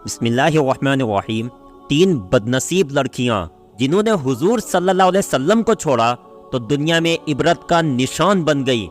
بسم اللہ الرحمن الرحیم۔ تین بدنصیب لڑکیاں جنہوں نے حضور صلی اللہ علیہ وسلم کو چھوڑا تو دنیا میں عبرت کا نشان بن گئی۔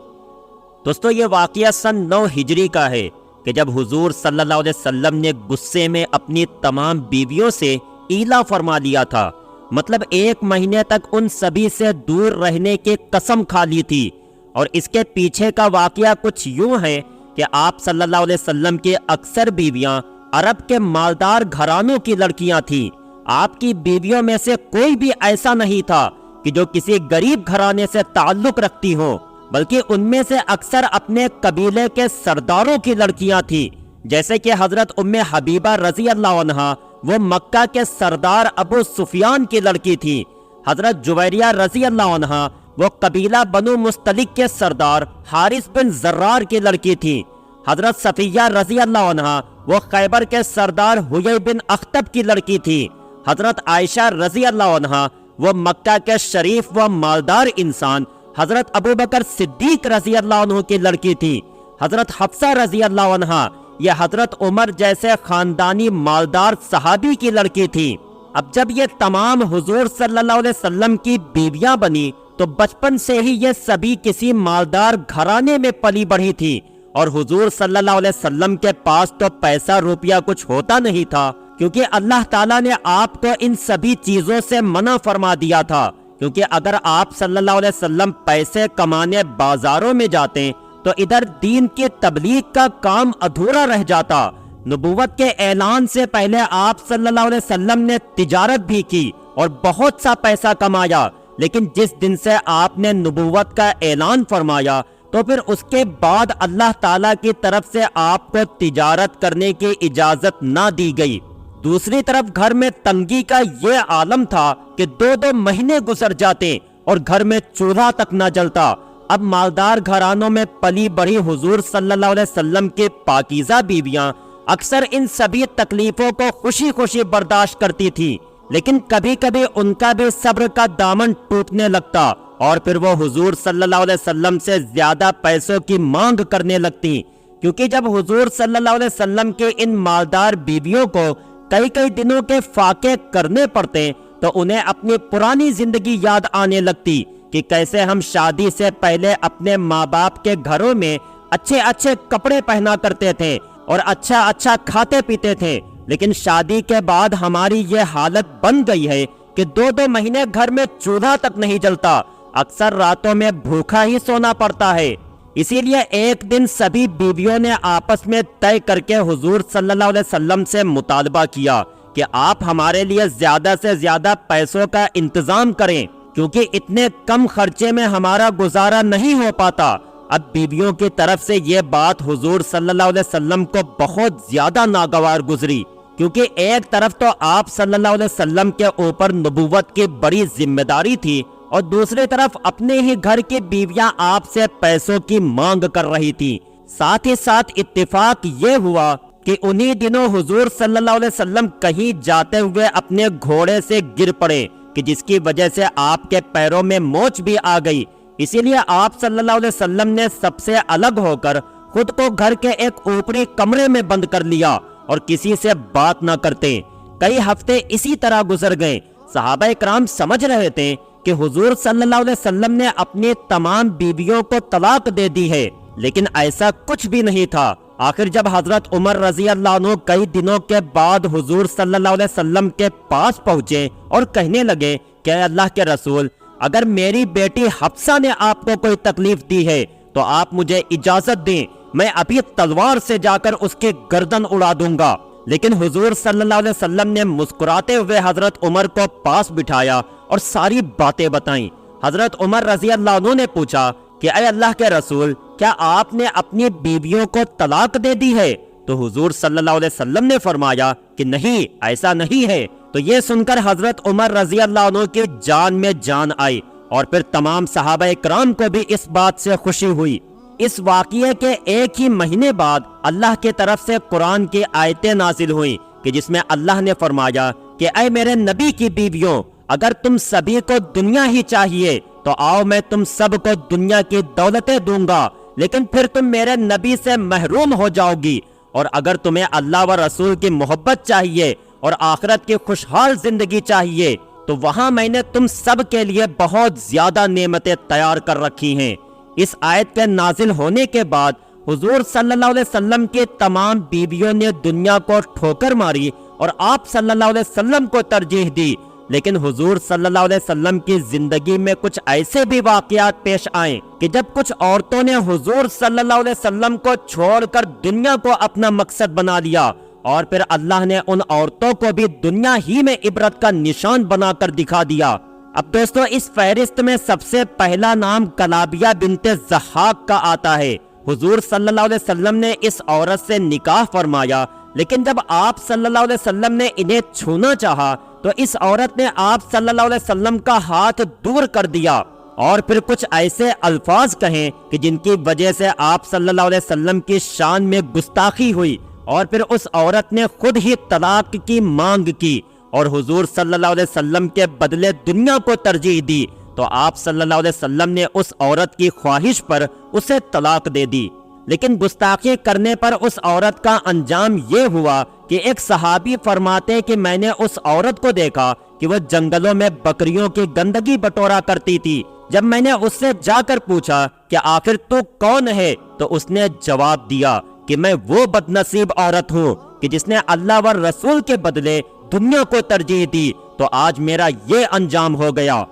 دوستو، یہ واقعہ سن 9 ہجری کا ہے کہ جب حضور صلی اللہ علیہ وسلم نے غصے میں اپنی تمام بیویوں سے ایلا فرما لیا تھا، مطلب 1 مہینے تک ان سبھی سے دور رہنے کی قسم کھا لی تھی۔ اور اس کے پیچھے کا واقعہ کچھ یوں ہے کہ آپ صلی اللہ علیہ وسلم کی اکثر بیویاں عرب کے مالدار گھرانوں کی لڑکیاں تھیں۔ آپ کی بیویوں میں سے کوئی بھی ایسا نہیں تھا کہ جو کسی غریب گھرانے سے تعلق رکھتی ہوں، بلکہ ان میں سے اکثر اپنے قبیلے کے سرداروں کی لڑکیاں تھیں، جیسے کہ حضرت ام حبیبہ رضی اللہ عنہا، وہ مکہ کے سردار ابو سفیان کی لڑکی تھی۔ حضرت جویریہ رضی اللہ عنہا، وہ قبیلہ بنو مستلق کے سردار حارث بن زرار کی لڑکی تھی۔ حضرت صفیہ رضی اللہ عنہا، وہ خیبر کے سردار حیی بن اخطب کی لڑکی تھی۔ حضرت عائشہ رضی اللہ عنہا، وہ مکہ کے شریف و مالدار انسان حضرت ابوبکر صدیق رضی اللہ عنہ کی لڑکی تھی۔ حضرت حفصہ رضی اللہ عنہا، یہ حضرت عمر جیسے خاندانی مالدار صحابی کی لڑکی تھی۔ اب جب یہ تمام حضور صلی اللہ علیہ وسلم کی بیویاں بنی تو بچپن سے ہی یہ سبھی کسی مالدار گھرانے میں پلی بڑھی تھی، اور حضور صلی اللہ علیہ وسلم کے پاس تو پیسہ روپیہ کچھ ہوتا نہیں تھا، کیونکہ اللہ تعالیٰ نے آپ کو ان سبھی چیزوں سے منع فرما دیا تھا۔ کیونکہ اگر آپ صلی اللہ علیہ وسلم پیسے کمانے بازاروں میں جاتے تو ادھر دین کی تبلیغ کا کام ادھورا رہ جاتا۔ نبوت کے اعلان سے پہلے آپ صلی اللہ علیہ وسلم نے تجارت بھی کی اور بہت سا پیسہ کمایا، لیکن جس دن سے آپ نے نبوت کا اعلان فرمایا تو پھر اس کے بعد اللہ تعالیٰ کی طرف سے آپ کو تجارت کرنے کی اجازت نہ دی گئی۔ دوسری طرف گھر میں تنگی کا یہ عالم تھا کہ 2 مہینے گزر جاتے اور گھر میں چولہا تک نہ جلتا۔ اب مالدار گھرانوں میں پلی بڑھی حضور صلی اللہ علیہ وسلم کے پاکیزہ بیویاں اکثر ان سبھی تکلیفوں کو خوشی خوشی برداشت کرتی تھی، لیکن کبھی کبھی ان کا بھی صبر کا دامن ٹوٹنے لگتا اور پھر وہ حضور صلی اللہ علیہ وسلم سے زیادہ پیسوں کی مانگ کرنے لگتی، کیونکہ جب حضور صلی اللہ علیہ وسلم کے ان مالدار بیویوں کو کئی دنوں کے فاقے کرنے پڑتے تو انہیں اپنی پرانی زندگی یاد آنے لگتی کہ کیسے ہم شادی سے پہلے اپنے ماں باپ کے گھروں میں اچھے کپڑے پہنا کرتے تھے اور اچھا کھاتے پیتے تھے، لیکن شادی کے بعد ہماری یہ حالت بن گئی ہے کہ 2 مہینے گھر میں چولہا تک نہیں جلتا، اکثر راتوں میں بھوکا ہی سونا پڑتا ہے۔ اسی لیے ایک دن سبھی بیویوں نے آپس میں طے کر کے حضور صلی اللہ علیہ وسلم سے مطالبہ کیا کہ آپ ہمارے لیے زیادہ سے زیادہ پیسوں کا انتظام کریں، کیونکہ اتنے کم خرچے میں ہمارا گزارا نہیں ہو پاتا۔ اب بیویوں کی طرف سے یہ بات حضور صلی اللہ علیہ وسلم کو بہت زیادہ ناگوار گزری، کیونکہ ایک طرف تو آپ صلی اللہ علیہ وسلم کے اوپر نبوت کی بڑی ذمہ داری تھی، اور دوسری طرف اپنے ہی گھر کی بیویاں آپ سے پیسوں کی مانگ کر رہی تھی۔ ساتھ ہی ساتھ اتفاق یہ ہوا کہ انہی دنوں حضور صلی اللہ علیہ وسلم کہیں جاتے ہوئے اپنے گھوڑے سے گر پڑے کہ جس کی وجہ سے آپ کے پیروں میں موچ بھی آ گئی۔ اسی لیے آپ صلی اللہ علیہ وسلم نے سب سے الگ ہو کر خود کو گھر کے ایک اوپری کمرے میں بند کر لیا اور کسی سے بات نہ کرتے۔ کئی ہفتے اسی طرح گزر گئے۔ صحابہ کرام سمجھ رہے تھے کہ حضور صلی اللہ علیہ وسلم نے اپنی تمام بیویوں کو طلاق دے دی ہے، لیکن ایسا کچھ بھی نہیں تھا۔ آخر جب حضرت عمر رضی اللہ عنہ کئی دنوں کے بعد حضور صلی اللہ علیہ وسلم کے پاس پہنچے اور کہنے لگے کہ اے اللہ کے رسول، اگر میری بیٹی حفصہ نے آپ کو کوئی تکلیف دی ہے تو آپ مجھے اجازت دیں، میں ابھی تلوار سے جا کر اس کی گردن اڑا دوں گا۔ لیکن حضور صلی اللہ علیہ وسلم نے مسکراتے ہوئے حضرت عمر کو پاس بٹھایا اور ساری باتیں بتائیں۔ حضرت عمر رضی اللہ عنہ نے پوچھا کہ اے اللہ کے رسول، کیا آپ نے اپنی بیویوں کو طلاق دے دی ہے؟ تو حضور صلی اللہ علیہ وسلم نے فرمایا کہ نہیں، ایسا نہیں ہے۔ تو یہ سن کر حضرت عمر رضی اللہ عنہ کی جان میں جان آئی، اور پھر تمام صحابہ کرام کو بھی اس بات سے خوشی ہوئی۔ اس واقعے کے 1 ہی مہینے بعد اللہ کی طرف سے قرآن کی آیتیں نازل ہوئیں کہ جس میں اللہ نے فرمایا کہ اے میرے نبی کی بیویوں، اگر تم سبھی کو دنیا ہی چاہیے تو آؤ میں تم سب کو دنیا کی دولتیں دوں گا، لیکن پھر تم میرے نبی سے محروم ہو جاؤ گی، اور اگر تمہیں اللہ و رسول کی محبت چاہیے اور آخرت کی خوشحال زندگی چاہیے تو وہاں میں نے تم سب کے لیے بہت زیادہ نعمتیں تیار کر رکھی ہیں۔ اس آیت کے نازل ہونے کے بعد حضور صلی اللہ علیہ وسلم کی تمام بیویوں نے دنیا کو ٹھوکر ماری اور آپ صلی اللہ علیہ وسلم کو ترجیح دی، لیکن حضور صلی اللہ علیہ وسلم کی زندگی میں کچھ ایسے بھی واقعات پیش آئیں کہ جب کچھ عورتوں نے حضور صلی اللہ علیہ وسلم کو چھوڑ کر دنیا کو اپنا مقصد بنا لیا، اور پھر اللہ نے ان عورتوں کو بھی دنیا ہی میں عبرت کا نشان بنا کر دکھا دیا۔ اب دوستو، اس فہرست میں سب سے پہلا نام کلابیہ بنت ضحاک کا آتا ہے۔ حضور صلی اللہ علیہ وسلم نے اس عورت سے نکاح فرمایا، لیکن جب آپ صلی اللہ علیہ وسلم نے انہیں چھونا چاہا تو اس عورت نے آپ صلی اللہ علیہ وسلم کا ہاتھ دور کر دیا اور پھر کچھ ایسے الفاظ کہیں کہ جن کی وجہ سے آپ صلی اللہ علیہ وسلم کی شان میں گستاخی ہوئی، اور پھر اس عورت نے خود ہی طلاق کی مانگ کی اور حضور صلی اللہ علیہ وسلم کے بدلے دنیا کو ترجیح دی، تو آپ صلی اللہ علیہ وسلم نے اس عورت کی خواہش پر اسے طلاق دے دی۔ لیکن گستاخی کرنے پر اس عورت کا انجام یہ ہوا کہ ایک صحابی فرماتے کہ میں نے اس عورت کو دیکھا کہ وہ جنگلوں میں بکریوں کی گندگی بٹورا کرتی تھی۔ جب میں نے اس سے جا کر پوچھا کہ آخر تو کون ہے، تو اس نے جواب دیا کہ میں وہ بدنصیب عورت ہوں کہ جس نے اللہ و رسول کے بدلے دنیا کو ترجیح دی، تو آج میرا یہ انجام ہو گیا۔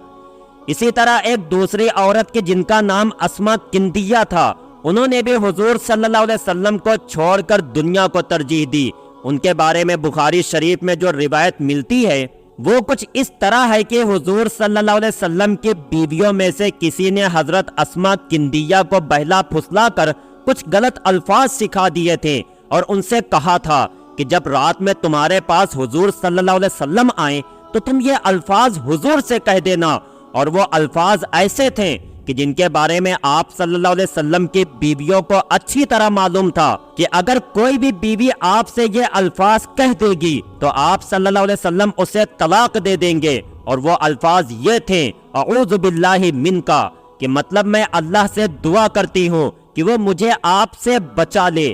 اسی طرح ایک دوسری عورت کے جن کا نام اسما کندیہ تھا، انہوں نے بھی حضور صلی اللہ علیہ وسلم کو چھوڑ کر دنیا کو ترجیح دی۔ ان کے بارے میں بخاری شریف میں جو روایت ملتی ہے وہ کچھ اس طرح ہے کہ حضور صلی اللہ علیہ وسلم کی بیویوں میں سے کسی نے حضرت اسما کندیہ کو بہلا پھسلا کر کچھ غلط الفاظ سکھا دیے تھے اور ان سے کہا تھا کہ جب رات میں تمہارے پاس حضور صلی اللہ علیہ وسلم آئیں تو تم یہ الفاظ حضور سے کہہ دینا، اور وہ الفاظ ایسے تھے کہ جن کے بارے میں آپ صلی اللہ علیہ وسلم کی بیویوں کو اچھی طرح معلوم تھا کہ اگر کوئی بھی بیوی آپ سے یہ الفاظ کہہ دے گی تو آپ صلی اللہ علیہ وسلم اسے طلاق دے دیں گے، اور وہ الفاظ یہ تھے اعوذ باللہ منکا، کہ مطلب میں اللہ سے دعا کرتی ہوں کہ وہ مجھے آپ سے بچا لے۔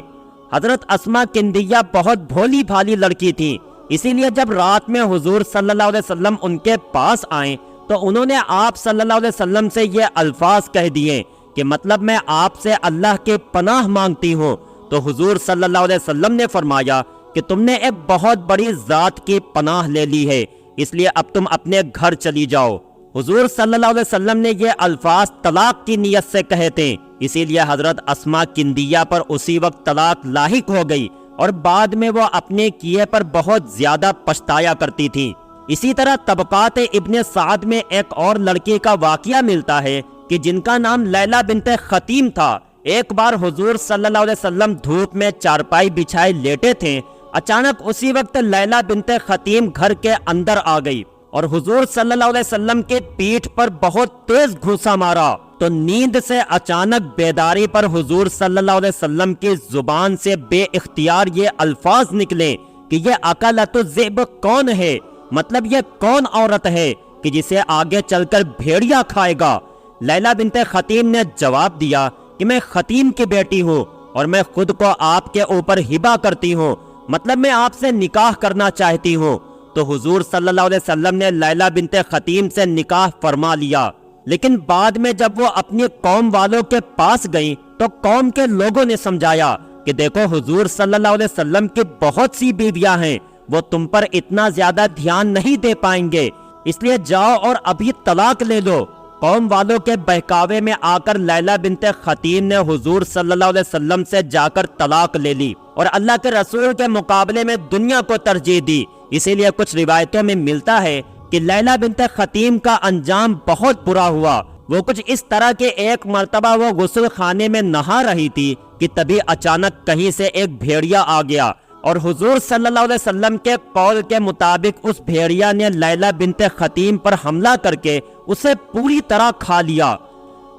حضرت اسما کندیہ بہت بھولی بھالی لڑکی تھی، اسی لیے جب رات میں حضور صلی اللہ علیہ وسلم ان کے پاس آئیں تو انہوں نے آپ صلی اللہ علیہ وسلم سے یہ الفاظ کہہ دیے کہ مطلب میں آپ سے اللہ کے پناہ مانگتی ہوں، تو حضور صلی اللہ علیہ وسلم نے فرمایا کہ تم نے ایک بہت بڑی ذات کی پناہ لے لی ہے، اس لیے اب تم اپنے گھر چلی جاؤ۔ حضور صلی اللہ علیہ وسلم نے یہ الفاظ طلاق کی نیت سے کہے تھے، اسی لیے حضرت اسما کندیہ پر اسی وقت طلاق لاحق ہو گئی، اور بعد میں وہ اپنے کیے پر بہت زیادہ پچھتایا کرتی تھی۔ اسی طرح طبقات ابن سعد میں ایک اور لڑکی کا واقعہ ملتا ہے کہ جن کا نام لیلہ بنت خطیم تھا۔ ایک بار حضور صلی اللہ علیہ وسلم دھوپ میں چارپائی بچھائے لیٹے تھے، اچانک اسی وقت لیلہ بنت خطیم گھر کے اندر آ گئی اور حضور صلی اللہ علیہ وسلم کے پیٹھ پر بہت تیز گھوسا مارا، تو نیند سے اچانک بیداری پر حضور صلی اللہ علیہ وسلم کی زبان سے بے اختیار یہ الفاظ نکلے کہ یہ اکلۃ الذئب کون ہے، مطلب یہ کون عورت ہے کہ جسے آگے چل کر بھیڑیا کھائے گا۔ لیلہ بنت خطیم نے جواب دیا کہ میں خطیم کی بیٹی ہوں اور میں خود کو آپ کے اوپر ہبہ کرتی ہوں، مطلب میں آپ سے نکاح کرنا چاہتی ہوں۔ تو حضور صلی اللہ علیہ وسلم نے لیلہ بنت خطیم سے نکاح فرما لیا، لیکن بعد میں جب وہ اپنی قوم والوں کے پاس گئیں تو قوم کے لوگوں نے سمجھایا کہ دیکھو حضور صلی اللہ علیہ وسلم کی بہت سی بیویاں ہیں، وہ تم پر اتنا زیادہ دھیان نہیں دے پائیں گے، اس لیے جاؤ اور ابھی طلاق لے لو۔ قوم والوں کے بہکاوے میں آ کر لیلہ بنت خطیم نے حضور صلی اللہ علیہ وسلم سے جا کر طلاق لے لی اور اللہ کے رسول کے مقابلے میں دنیا کو ترجیح دی۔ اسی لیے کچھ روایتوں میں ملتا ہے کہ لیلہ بنت خطیم کا انجام بہت برا ہوا۔ وہ کچھ اس طرح کہ ایک مرتبہ وہ غسل خانے میں نہا رہی تھی کہ تبھی اچانک کہیں سے ایک بھیڑیا آ گیا، اور حضور صلی اللہ علیہ وسلم کے قول کے مطابق اس بھیڑیا نے لیلہ بنت خطیم پر حملہ کر کے اسے پوری طرح کھا لیا۔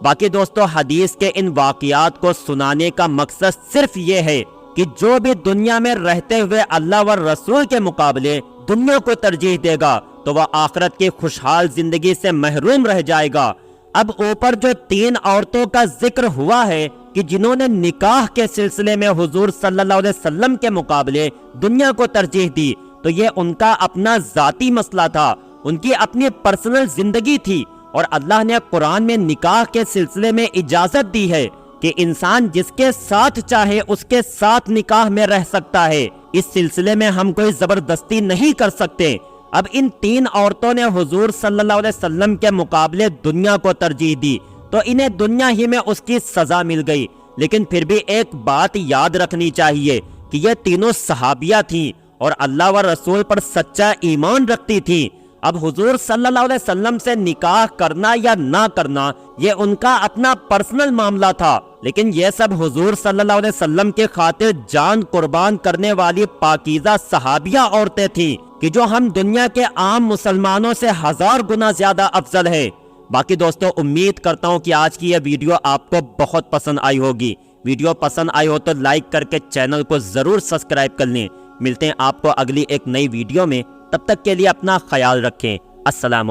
باقی دوستو، حدیث کے ان واقعات کو سنانے کا مقصد صرف یہ ہے کہ جو بھی دنیا میں رہتے ہوئے اللہ و رسول کے مقابلے دنیا کو ترجیح دے گا تو وہ آخرت کی خوشحال زندگی سے محروم رہ جائے گا۔ اب اوپر جو 3 عورتوں کا ذکر ہوا ہے کہ جنہوں نے نکاح کے سلسلے میں حضور صلی اللہ علیہ وسلم کے مقابلے دنیا کو ترجیح دی تو یہ ان کا اپنا ذاتی مسئلہ تھا، ان کی اپنی پرسنل زندگی تھی، اور اللہ نے قرآن میں نکاح کے سلسلے میں اجازت دی ہے کہ انسان جس کے ساتھ چاہے اس کے ساتھ نکاح میں رہ سکتا ہے۔ اس سلسلے میں ہم کوئی زبردستی نہیں کر سکتے۔ اب ان 3 عورتوں نے حضور صلی اللہ علیہ وسلم کے مقابلے دنیا کو ترجیح دی تو انہیں دنیا ہی میں اس کی سزا مل گئی، لیکن پھر بھی ایک بات یاد رکھنی چاہیے کہ یہ تینوں صحابیہ تھیں اور اللہ و رسول پر سچا ایمان رکھتی تھیں۔ اب حضور صلی اللہ علیہ وسلم سے نکاح کرنا یا نہ کرنا یہ ان کا اپنا پرسنل معاملہ تھا، لیکن یہ سب حضور صلی اللہ علیہ وسلم کی خاطر جان قربان کرنے والی پاکیزہ صحابیہ عورتیں تھیں کہ جو ہم دنیا کے عام مسلمانوں سے 1000 گنا زیادہ افضل ہے۔ باقی دوستو، امید کرتا ہوں کہ آج کی یہ ویڈیو آپ کو بہت پسند آئی ہوگی۔ ویڈیو پسند آئی ہو تو لائک کر کے چینل کو ضرور سبسکرائب کر لیں۔ ملتے ہیں آپ کو اگلی ایک نئی ویڈیو میں، تب تک کے لیے اپنا خیال رکھیں۔ السلام